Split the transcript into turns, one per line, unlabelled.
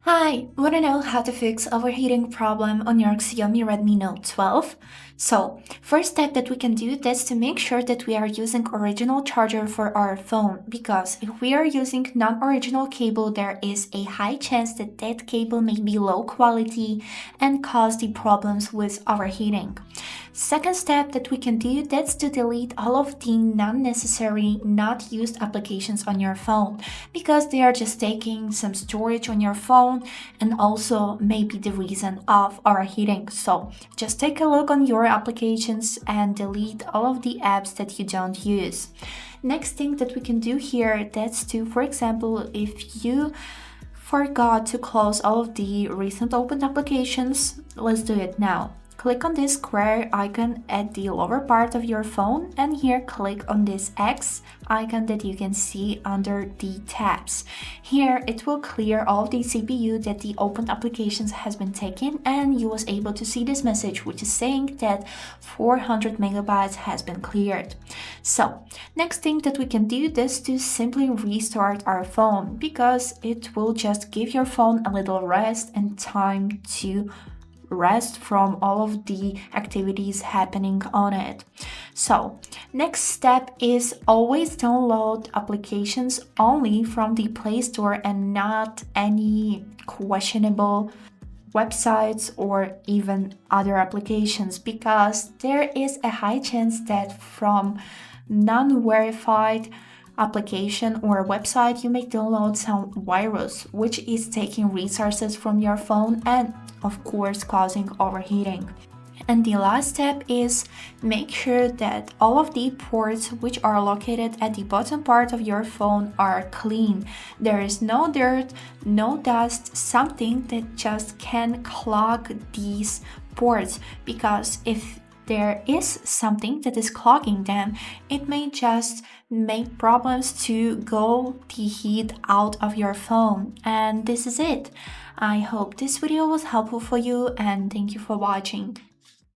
Hi, wanna know how to fix overheating problem on your Xiaomi Redmi Note 12? So, first step that we can do is to make sure that we are using original charger for our phone, because if we are using non-original cable, there is a high chance that that cable may be low quality and cause the problems with overheating. Second step that we can do is to delete all of the non-necessary, not used applications on your phone, because they are just taking some storage on your phone and also maybe the reason of overheating. So just take a look on your applications and delete all of the apps that you don't use. Next thing that we can do here, that's to, for example, if you forgot to close all of the recent opened applications, let's do it now. Click on this square icon at the lower part of your phone, and here click on this X icon that you can see under the tabs. Here it will clear all the CPU that the opened applications has been taken, and you was able to see this message which is saying that 400 megabytes has been cleared. So next thing that we can do is to simply restart our phone, because it will just give your phone a little rest and time to rest from all of the activities happening on it. So next step is always download applications only from the Play Store and not any questionable websites or even other applications, because there is a high chance that from non-verified application or website you may download some virus which is taking resources from your phone and of course causing overheating. And the last step is make sure that all of the ports which are located at the bottom part of your phone are clean. There is no dirt, no dust, something that just can clog these ports, because if there is something that is clogging them, it may just make problems to go the heat out of your phone. And this is it. I hope this video was helpful for you, and thank you for watching.